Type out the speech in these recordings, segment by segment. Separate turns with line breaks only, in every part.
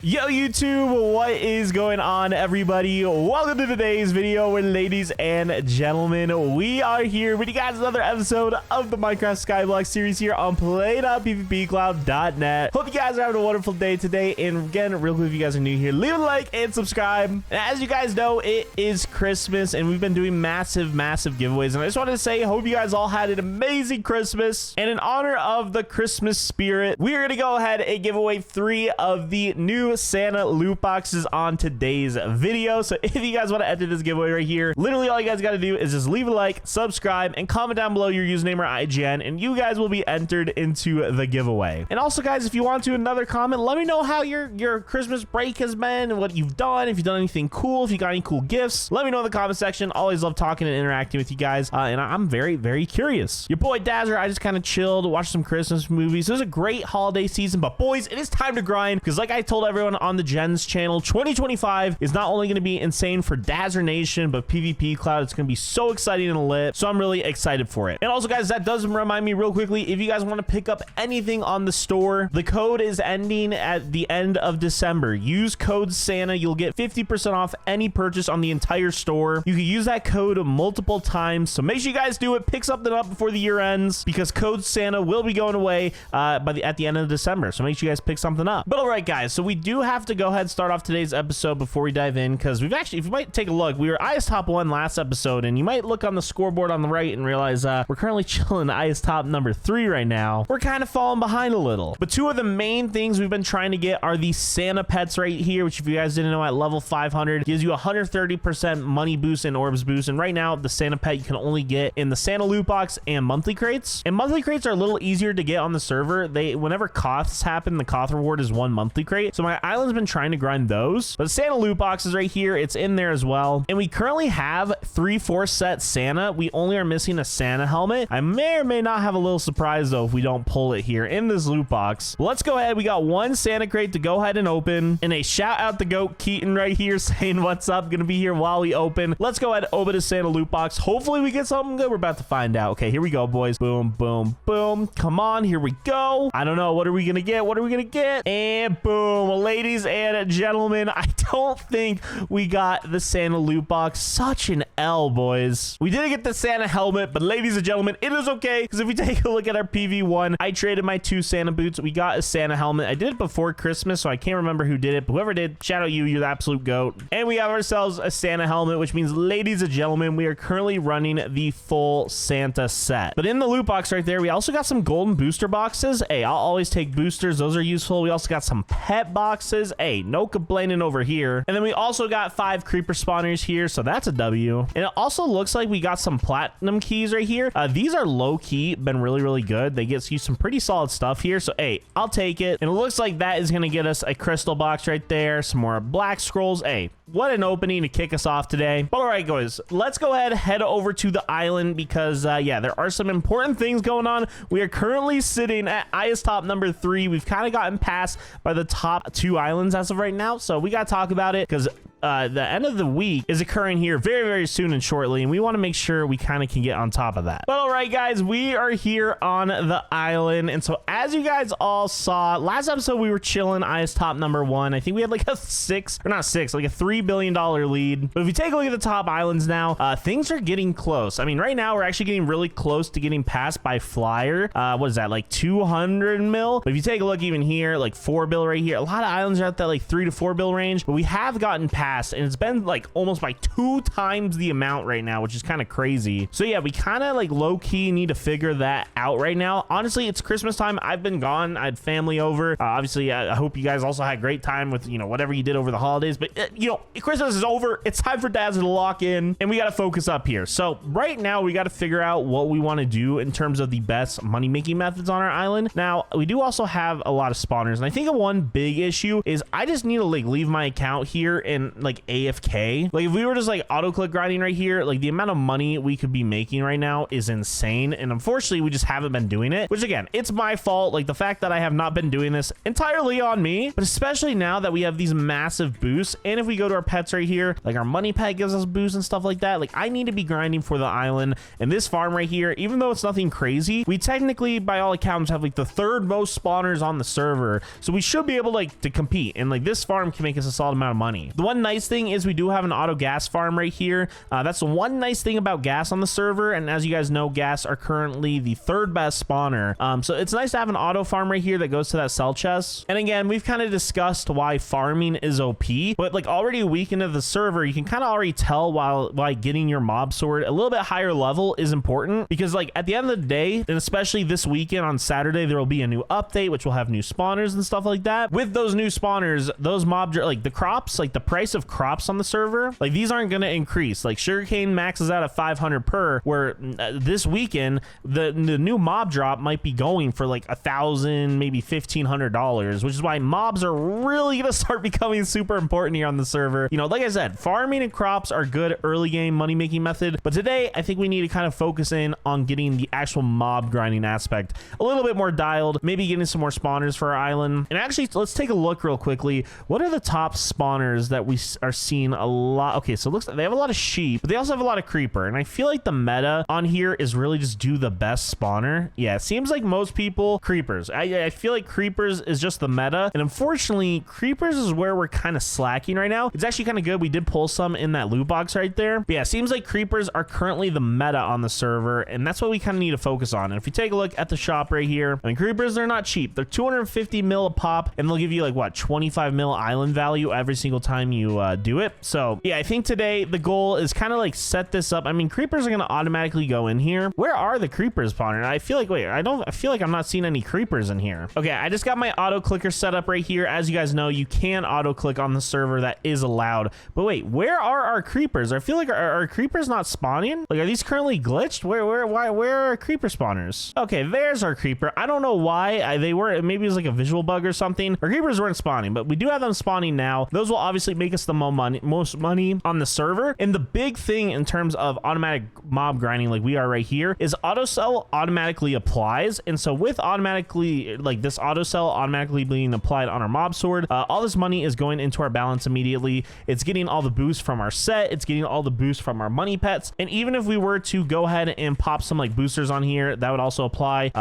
Yo YouTube, what is going on everybody? Welcome to today's video, ladies and gentlemen. We are here with you guys another episode of the Minecraft Skyblock series here on play.pvpcloud.net. Hope you guys are having a wonderful day today. And again, real quick, if you guys are new here, leave a like and subscribe. And as you guys know, it is Christmas and we've been doing massive giveaways. And I just wanted to say, hope you guys all had an amazing Christmas. And in honor of the Christmas spirit, we are going to go ahead and give away 3 of the new Santa loot boxes on today's video. So if you guys want to enter this giveaway right here, literally all you guys got to do is just leave a like, subscribe, and comment down below your username or IGN, and you guys will be entered into the giveaway. And also, guys, if you want to another comment, let me know how your Christmas break has been and what you've done. If you've done anything cool, if you got any cool gifts, let me know in the comment section. Always love talking and interacting with you guys, and I'm very curious. Your boy Dazzer, I just kind of chilled, watched some Christmas movies. It was a great holiday season, but boys, it is time to grind, because like I told everyone on the Gens channel, 2025 is not only going to be insane for Dazzer Nation, but PvP Cloud. It's going to be so exciting and lit, so I'm really excited for it. And also, guys, that does remind me real quickly, if you guys want to pick up anything on the store, the code is ending at the end of December. Use code Santa. You'll get 50% off any purchase on the entire store. You can use that code multiple times, so make sure you guys do it. Pick something up before the year ends, because code Santa will be going away at the end of December, so make sure you guys pick something up. But all right, guys, so we do have to go ahead and start off today's episode before we dive in, because we've actually, if you might take a look, we were IS top 1 last episode, and you might look on the scoreboard on the right and realize we're currently chilling IS top number 3 right now. We're kind of falling behind a little, but 2 of the main things we've been trying to get are these Santa pets right here, which if you guys didn't know, at level 500 gives you 130% money boost and orbs boost. And right now the Santa pet you can only get in the Santa loot box and monthly crates, and monthly crates are a little easier to get on the server. Whenever Koths happen, the Koth reward is 1 monthly crate, so my island's been trying to grind those. But the Santa loot boxes right here, it's in there as well. And we currently have 3/4 set Santa. We only are missing a Santa helmet. I may or may not have a little surprise though if we don't pull it here in this loot box. But let's go ahead. We got 1 Santa crate to go ahead and open, and a shout out to goat Keaton right here saying what's up, gonna be here while we open. Let's go ahead and open a Santa loot box. Hopefully we get something good. We're about to find out. Okay, here we go, boys. Boom, boom, boom. Come on, here we go. I don't know, what are we gonna get? And boom, ladies and gentlemen, I don't think we got the Santa loot box. Such an L, boys. We didn't get the Santa helmet, but ladies and gentlemen, it is okay, because if we take a look at our PV1, I traded my 2 Santa boots. We got a Santa helmet. I did it before Christmas, so I can't remember who did it, but whoever did, shout out you, you're the absolute goat. And we have ourselves a Santa helmet, which means, ladies and gentlemen, we are currently running the full Santa set. But in the loot box right there, we also got some golden booster boxes. Hey, I'll always take boosters. Those are useful. We also got some pet boxes. Hey, no complaining over here. And then we also got 5 creeper spawners here, so that's a W. And it also looks like we got some platinum keys right here. These are low key, been really good. They get you some pretty solid stuff here, so hey, I'll take it. And it looks like that is gonna get us a crystal box right there, some more black scrolls. Hey, what an opening to kick us off today. But all right, guys, let's go ahead and head over to the island, because yeah, there are some important things going on. We are currently sitting at IS top number 3. We've kind of gotten passed by the top 2 islands as of right now, so we got to talk about it, because the end of the week is occurring here very soon and shortly, and we want to make sure we kind of can get on top of that. But all right, guys, we are here on the island, and so as you guys all saw last episode, we were chilling IS top number 1. I think we had like a like a $3 billion lead. But if you take a look at the top islands now, things are getting close. I mean, right now we're actually getting really close to getting passed by Flyer. What is that, like 200 mil? But if you take a look even here, like 4 bill right here, a lot of islands are at that like 3 to 4 bill range, but we have gotten past, and it's been like almost by 2 times the amount right now, which is kind of crazy. So yeah, we kind of like low-key need to figure that out right now. Honestly, it's Christmas time. I've been gone. I had family over. Obviously, I hope you guys also had a great time with, you know, whatever you did over the holidays, but you know, Christmas is over. It's time for Dazzer to lock in, and we got to focus up here. So right now we got to figure out what we want to do in terms of the best money-making methods on our island. Now, we do also have a lot of spawners, and I think one big issue is I just need to like leave my account here and like AFK. Like if we were just like auto click grinding right here, like the amount of money we could be making right now is insane. And unfortunately, we just haven't been doing it, which again, it's my fault. Like the fact that I have not been doing this entirely on me, but especially now that we have these massive boosts. And if we go to our pets right here, like our money pet gives us boosts and stuff like that. Like I need to be grinding for the island, and this farm right here, even though it's nothing crazy, we technically by all accounts have like the third most spawners on the server. So we should be able like to compete, and like this farm can make us a solid amount of money. The one nice thing is we do have an auto gas farm right here. That's the one nice thing about gas on the server. And as you guys know, gas are currently the third best spawner. So it's nice to have an auto farm right here that goes to that sell chest. And again, we've kind of discussed why farming is OP, but like already a week into the server, you can kind of already tell why getting your mob sword a little bit higher level is important, because like at the end of the day, and especially this weekend on Saturday, there will be a new update which will have new spawners and stuff like that. With those new spawners, those mob like the crops, like the price of crops on the server, like these aren't going to increase. Like sugarcane maxes out at 500 per, where this weekend the new mob drop might be going for like $1,000, maybe $1,500, which is why mobs are really gonna start becoming super important here on the server. You know, like I said, farming and crops are good early game money making method, but today I think we need to kind of focus in on getting the actual mob grinding aspect a little bit more dialed, maybe getting some more spawners for our island. And actually, let's take a look real quickly. What are the top spawners that we are seeing a lot? Okay, so it looks like they have a lot of sheep, but they also have a lot of creeper, and I feel like the meta on here is really just do the best spawner. Yeah, it seems like most people creepers. I feel like creepers is just the meta, and unfortunately creepers is where we're kind of slacking right now. It's actually kind of good we did pull some in that loot box right there, but yeah, it seems like creepers are currently the meta on the server, and that's what we kind of need to focus on. And if you take a look at the shop right here, I mean, creepers, they're not cheap. They're 250 mil a pop, and they'll give you like what, 25 mil island value every single time you do it. So yeah, I think today the goal is kind of like set this up. I mean, creepers are going to automatically go in here. Where are the creepers spawning? I feel like, wait, I feel like I'm not seeing any creepers in here. Okay, I just got my auto clicker set up right here. As you guys know, you can auto click on the server, that is allowed. But wait, where are our creepers? I feel like are creepers not spawning? Like, are these currently glitched? Where are creeper spawners? Okay, there's our creeper. I don't know why they were. Maybe it was like a visual bug or something. Our creepers weren't spawning, but we do have them spawning now. Those will obviously make us the most money on the server. And the big thing in terms of automatic mob grinding, like we are right here, is auto sell automatically applies. And so with automatically, like this auto sell automatically being applied on our mob sword, all this money is going into our balance immediately. It's getting all the boosts from our set. It's getting all the boosts from our money pets. And even if we were to go ahead and pop some like boosters on here, that would also apply.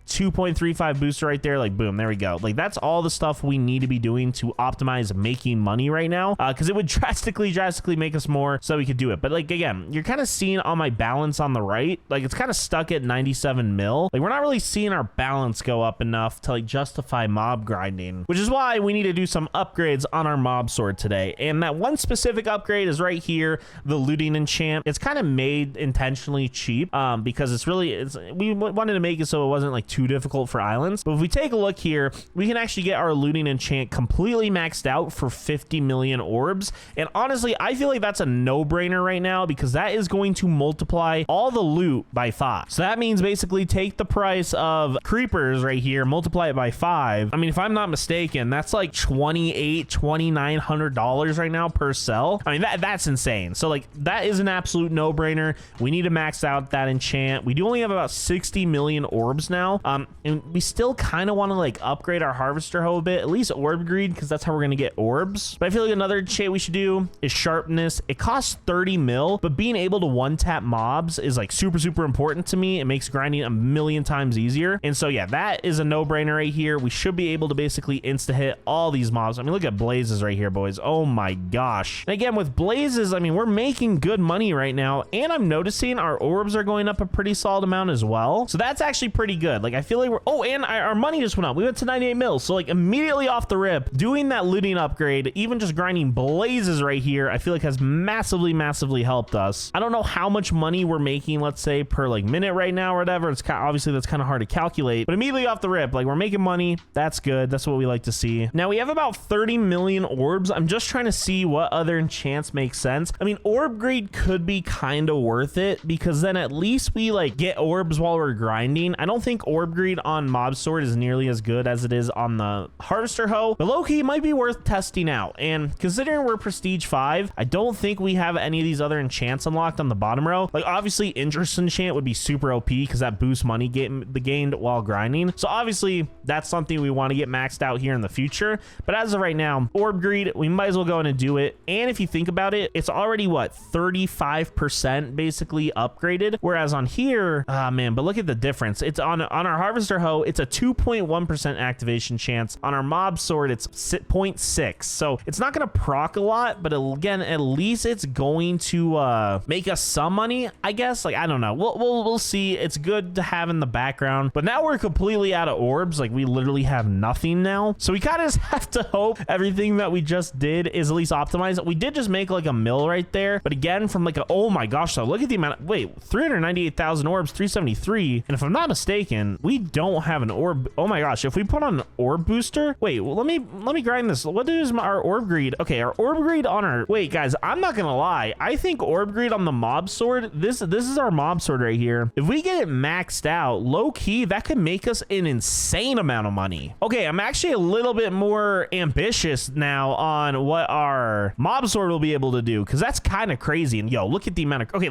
2.35 booster right there, like boom, there we go. Like that's all the stuff we need to be doing to optimize making money right now, because it would drastically make us more so we could do it. But like again, you're kind of seeing on my balance on the right, like it's kind of stuck at 97 mil. Like we're not really seeing our balance go up enough to like justify mob grinding, which is why we need to do some upgrades on our mob sword today. And that one specific upgrade is right here, the looting enchant. It's kind of made intentionally cheap because we wanted to make it so it wasn't like too difficult for islands. But if we take a look here, we can actually get our looting enchant completely maxed out for 50 million orbs. And honestly, I feel like that's a no-brainer right now, because that is going to multiply all the loot by 5. So that means basically take the price of creepers right here, multiply it by 5. I mean, if I'm not mistaken, that's like $2,900 right now per sell. I mean, that's insane. So like that is an absolute no-brainer. We need to max out that enchant. We do only have about 60 million orbs now, and we still kind of want to like upgrade our harvester hoe a bit, at least orb greed, because that's how we're gonna get orbs. But I feel like another enchant we should do is sharpness. It costs 30 mil, but being able to one-tap mobs is like super important to me. It makes grinding a million times easier. And so yeah, that is a no-brainer right here. We should be able to basically insta-hit all these mobs. I mean, look at blazes right here, boys. Oh my gosh. And again, with blazes, I mean, we're making good money right now, and I'm noticing our orbs are going up a pretty solid amount as well. So that's actually pretty good. Like I feel like and our money just went up. We went to 98 mil. So like immediately off the rip, doing that looting upgrade, even just grinding blazes right here, I feel like has massively helped us. I don't know how much money we're making, let's say per like minute right now or whatever. It's obviously that's kind of hard to calculate, but immediately off the rip, like we're making money. That's good. That's what we like to see. Now we have about 30 million orbs. I'm just trying to see what other enchants make sense. I mean, orb greed could be kind of worth it, because then at least we like get orbs while we're grinding. I don't think orb greed on mob sword is nearly as good as it is on the harvester hoe, but low-key might be worth testing out. And considering considering we're prestige 5, I don't think we have any of these other enchants unlocked on the bottom row. Like obviously interest enchant would be super OP because that boosts money gained while grinding. So obviously that's something we want to get maxed out here in the future. But as of right now, orb greed, we might as well go in and do it. And if you think about it, it's already what, 35% basically upgraded. Whereas on here, man, but look at the difference. It's on our harvester hoe, it's a 2.1% activation chance. On our mob sword, it's 0.6. So it's not going to proc a lot, but again, at least it's going to make us some money, I guess. Like, I don't know. We'll see. It's good to have in the background, but now we're completely out of orbs. Like we literally have nothing now. So we kind of just have to hope everything that we just did is at least optimized. We did just make like a mill right there, but again, from like a, oh my gosh, so look at the amount of, wait, 398,000 orbs, 373. And if I'm not mistaken, we don't have an orb. Oh my gosh, if we put on an orb booster, wait, well, let me grind this. What is our orb greed? Okay, our orb greed on our, wait guys, I'm not gonna lie, I think orb greed on the mob sword, this is our mob sword right here. If we get it maxed out, low key, that could make us an insane amount of money. Okay, I'm actually a little bit more ambitious now on what our mob sword will be able to do, because that's kind of crazy. And yo, look at the amount of, okay,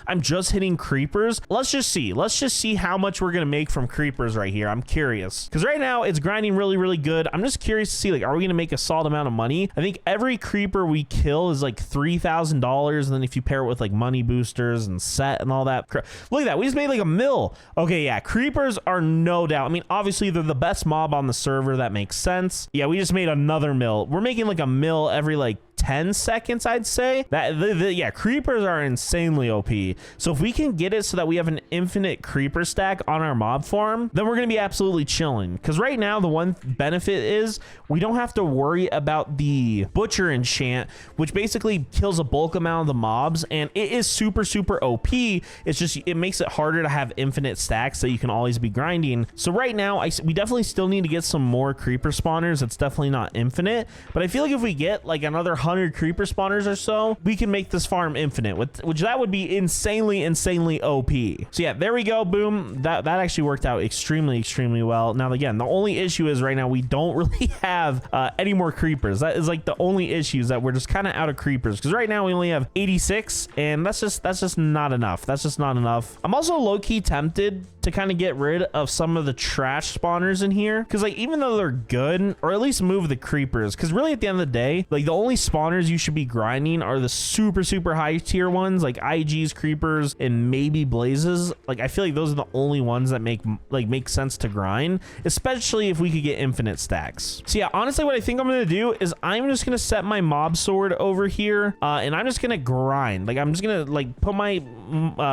I'm just hitting creepers. Let's just see how much we're gonna make from creepers right here. I'm curious, because right now it's grinding really good. I'm just curious to see, like, are we gonna make a solid amount of money? I think every creeper we kill is like $3,000, and then if you pair it with like money boosters and set and all that, look at that, we just made like a mill. Okay, yeah, creepers are no doubt, I mean, obviously they're the best mob on the server, that makes sense. Yeah, we just made another mill. We're making like a mill every like 10 seconds, I'd say. That yeah, creepers are insanely OP. So if we can get it so that we have an infinite creeper stack on our mob farm, then we're gonna be absolutely chilling. Because right now the one benefit is we don't have to worry about the butcher enchant, which basically kills a bulk amount of the mobs, and it is super OP. It's just, it makes it harder to have infinite stacks so you can always be grinding. So right now we definitely still need to get some more creeper spawners. It's definitely not infinite, but I feel like if we get like another 100 creeper spawners or so, we can make this farm infinite, which that would be insanely OP. So yeah, there we go, boom. That actually worked out extremely well. Now again, the only issue is right now we don't really have any more creepers. That is like the only issue, is that we're just kind of out of creepers, because right now we only have 86, and that's just not enough. That's just not enough. I'm also low-key tempted to kind of get rid of some of the trash spawners in here, because like even though they're good, or at least move the creepers, because really at the end of the day, like the only spawners you should be grinding are the super high tier ones, like IGs, creepers, and maybe blazes. Like I feel like those are the only ones that make sense to grind, especially if we could get infinite stacks. So yeah, honestly what I think I'm gonna do is I'm just gonna set my mob sword over here, and I'm just gonna grind. Like I'm just gonna like put my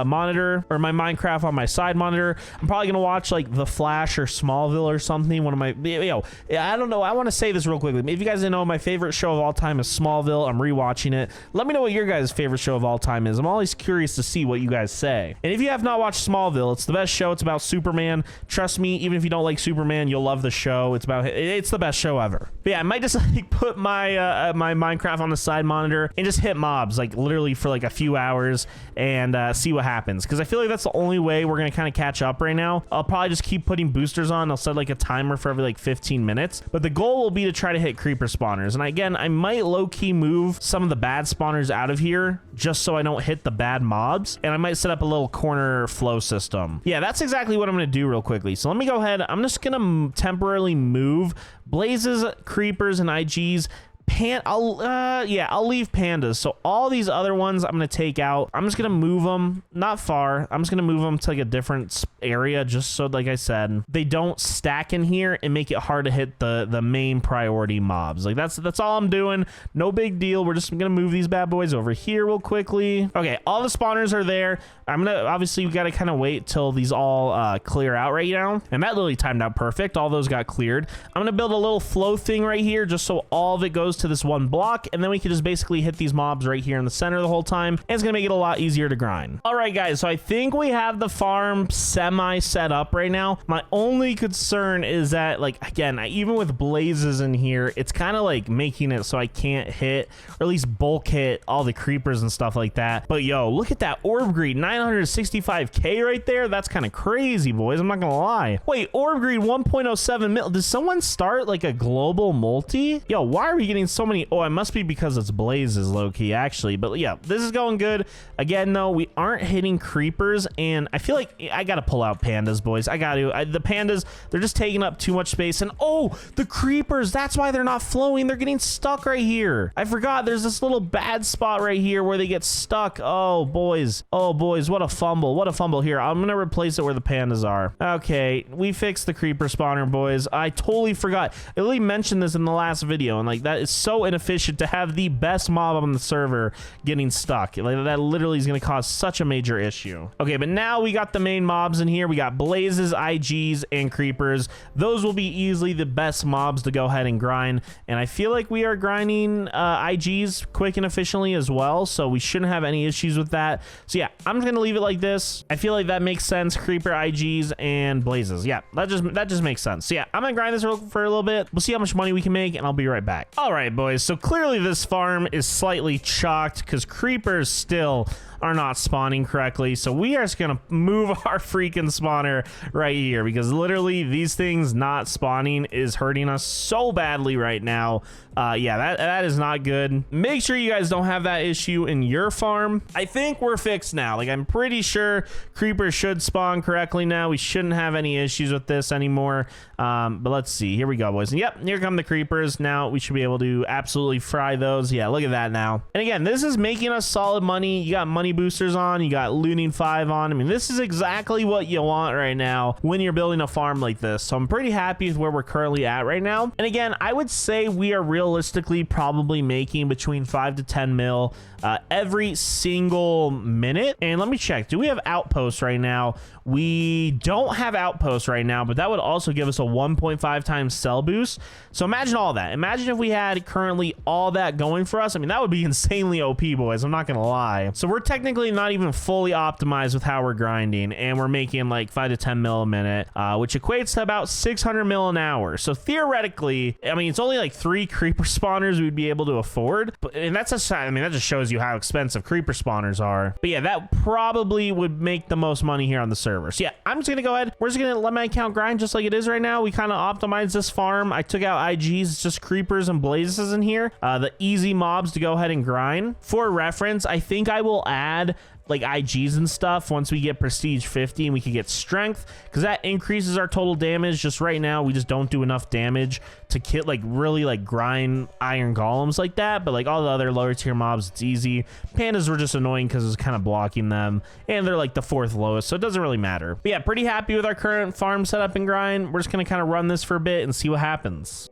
monitor or my Minecraft on my side monitor. I'm probably gonna watch like The Flash or Smallville or something. One of my, I don't know, I want to say this real quickly. If you guys didn't know, my favorite show of all time is Smallville. I'm rewatching it. Let me know what your guys' favorite show of all time is. I'm always curious to see what you guys say. And if you have not watched Smallville, it's the best show. It's about Superman. Trust me, even if you don't like Superman, you'll love the show. It's the best show ever. But yeah, I might just like put my my Minecraft on the side monitor and just hit mobs like literally for like a few hours and see what happens, because I feel like that's the only way we're gonna kind of catch up right now. I'll probably just keep putting boosters on. I'll set like a timer for every like 15 minutes, but the goal will be to try to hit creeper spawners. And again, I might low-key move some of the bad spawners out of here just so I don't hit the bad mobs, and I might set up a little corner flow system. Yeah, that's exactly what I'm gonna do real quickly. So let me go ahead, I'm just gonna temporarily move blazes, creepers, and IGs. I'll leave pandas. So all these other ones I'm gonna take out. I'm just gonna move them not far. I'm just gonna move them to like a different area, just so, like I said, they don't stack in here and make it hard to hit the main priority mobs. Like that's all I'm doing. No big deal. We're just gonna move these bad boys over here real quickly. Okay, all the spawners are there. I'm gonna, obviously we gotta kind of wait till these all clear out right now, and that literally timed out perfect. All those got cleared. I'm gonna build a little flow thing right here just so all of it goes to this one block, and then we can just basically hit these mobs right here in the center the whole time, and it's gonna make it a lot easier to grind. All right guys, so I think we have the farm semi set up right now. My only concern is that, like, again, even with blazes in here, it's kind of like making it so I can't hit, or at least bulk hit, all the creepers and stuff like that. But yo, look at that orb greed, 965k right there. That's kind of crazy, boys, I'm not gonna lie. Wait, orb greed 1.07 mil. Did someone start like a global multi? Yo, why are we getting so many. Oh, it must be because it's blazes low-key actually, but yeah, this is going good. Again, though, we aren't hitting creepers, and I feel like I gotta pull out pandas, boys. I got to. The pandas, they're just taking up too much space. And oh, the creepers, that's why they're not flowing. They're getting stuck right here. I forgot there's this little bad spot right here where they get stuck. Oh boys, what a fumble. What a fumble. Here, I'm gonna replace it where the pandas are. Okay, we fixed the creeper spawner, boys. I totally forgot. I literally mentioned this in the last video, and like, that is so inefficient to have the best mob on the server getting stuck. Like, that literally is gonna cause such a major issue. Okay, but now we got the main mobs in here. We got blazes, IGs, and creepers. Those will be easily the best mobs to go ahead and grind, and I feel like we are grinding IGs quick and efficiently as well, so we shouldn't have any issues with that. So yeah, I'm just gonna leave it like this. I feel like that makes sense. Creeper, IGs, and blazes. Yeah, that just makes sense. So yeah, I'm gonna grind this for a little bit. We'll see how much money we can make, and I'll be right back. All right, boys, so clearly this farm is slightly chalked because creepers still are not spawning correctly, so we are just gonna move our freaking spawner right here, because literally these things not spawning is hurting us so badly right now. Yeah, that is not good. Make sure you guys don't have that issue in your farm. I think we're fixed now. Like, I'm pretty sure creepers should spawn correctly now. We shouldn't have any issues with this anymore. But let's see. Here we go, boys. And yep, here come the creepers. Now we should be able to absolutely fry those. Yeah, look at that now. And again, this is making us solid money. You got money boosters on, you got looting 5 on. I mean, this is exactly what you want right now when you're building a farm like this. So I'm pretty happy with where we're currently at right now. And again, I would say we are realistically probably making between 5 to 10 mil every single minute. And let me check, do we have outposts right now? We don't have outposts right now, but that would also give us a 1.5 times sell boost. So imagine all that. Imagine if we had currently all that going for us. I mean, that would be insanely OP, boys. I'm not gonna lie. So we're technically not even fully optimized with how we're grinding, and we're making like 5 to 10 mil a minute, which equates to about 600 mil an hour. So theoretically, I mean, it's only like 3 creeper spawners we'd be able to afford, but and that's a, I mean, that just shows you how expensive creeper spawners are. But yeah, that probably would make the most money here on the server. So yeah, I'm just gonna go ahead. We're just gonna let my account grind just like it is right now. We kind of optimized this farm. I took out IGs, it's just creepers and blazes in here. The easy mobs to go ahead and grind. For reference, I think I will add like IGs and stuff once we get prestige 50 and we can get strength, because that increases our total damage. Just right now we just don't do enough damage to kill, like, really like grind iron golems like that. But like all the other lower tier mobs, it's easy. Pandas were just annoying because it's kind of blocking them, and they're like the 4th lowest, so it doesn't really matter. But yeah, pretty happy with our current farm setup and grind. We're just gonna kind of run this for a bit and see what happens.